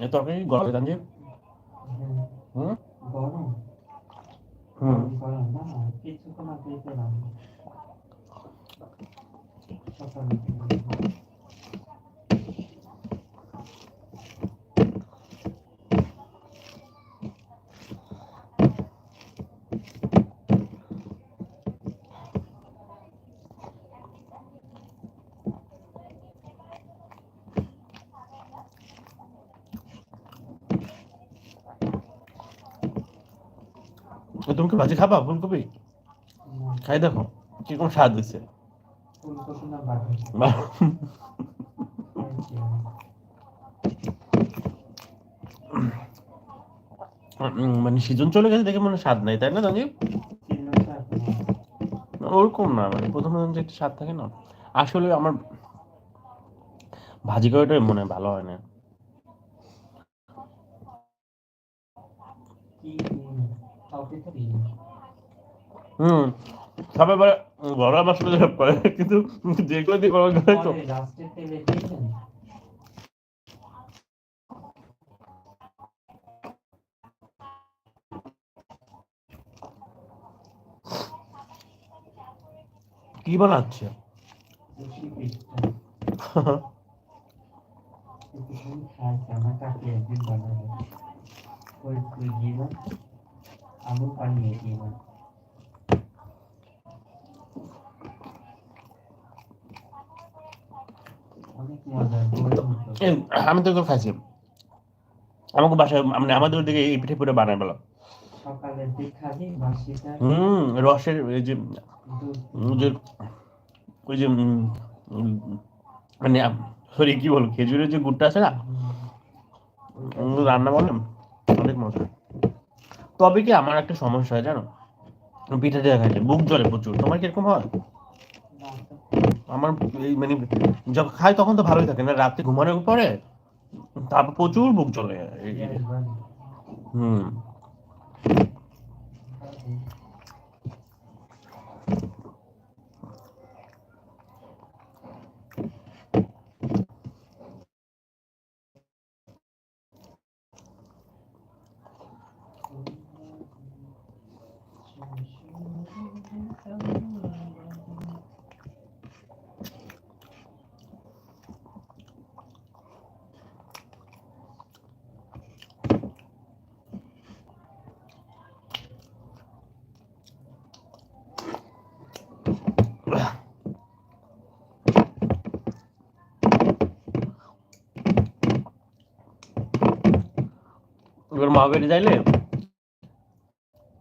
এই তরকারি গরম জানছি হুম গরম হুম গরম না কিছুক্ষণ আগেই পেলাম সকালে তুমি কি ভাজি খাবা ফুলকপি খাই দেখো কিরকম স্বাদ দিচ্ছে ফুলকপি না বাঁধা মানে সিজন চলে গেছে দেখে মনে স্বাদ নাই তাই না জানি ওরকম না মানে প্রথমে যে একটা স্বাদ থাকে না আসলে আমার ভাজি করাটাই মনে হয় ভালো হয় না হুম সবাই বলে ঘরোয়া মশলা দিয়ে করে কিন্তু যেগুলো দিয়ে করা যায় তো কি বানাচ্ছে আলু পানিয়ে দিয়ে অনেক মজা আমি তো এগুলো খাইছি আমাকে বাসায় মানে আমাদের ওদিকে এই পিঠে পুরো বানায় বলো সকালে তুই খাবি বাসিটা রসের এই যে যে ওই যে মানে সরি কি বল খেজুরের যে গুড়টা আছে না রান্না বলেন অনেক মজা তবে কি আমার একটা সমস্যা হয় জানো পিঠা দিয়ে খাইলে বুক জ্বলে প্রচুর তোমার কিরকম হয় আমার এই মানে যখন খাই তখন তো ভালোই থাকে না রাতে ঘুমানোর পরে তারপর প্রচুর বুক জ্বলে হুম এবার মা বাড়ি যাইলে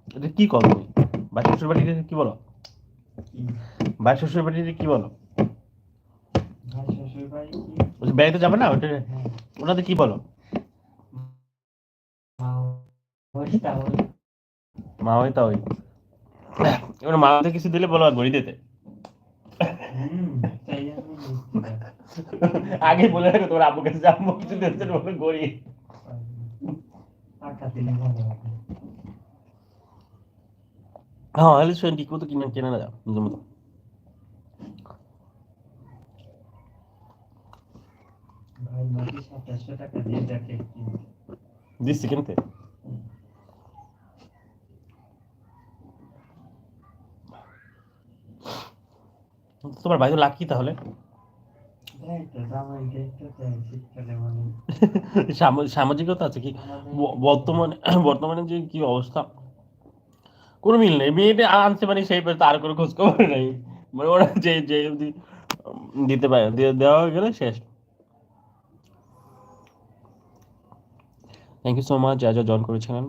এটা কি করো তুমি বা শ্বশুর বাড়িতে কি বলো বা শ্বশুর বাড়িতে কি বলো বেড়াইতে যাবে না ওটা ওনাদের কি বলো মা ওই তা ওই এবার মাকে কিছু দিলে বলো আর গড়ি দিতে আগে বলে রাখো তোমার আব্বুর কাছে যাবো কিছু দিতে বলো গড়ি হ্যাঁ হলে শুন ঠিক মতো কিনে কেনা না যাও নিজের মতো দিচ্ছি কিনতে তোমার ভাই তো লাকি তাহলে সামাজিকতা আছে কি বর্তমানে বর্তমানে যে কি অবস্থা কোনো মিল নেই মেয়েটা আনছে মানে সেই তার কোনো খোঁজ খবর নেই মানে ওরা যে যে দিতে পারে দেওয়া হয়ে গেলে শেষ থ্যাংক ইউ সো মাচ যা যা জয়েন করেছিলেন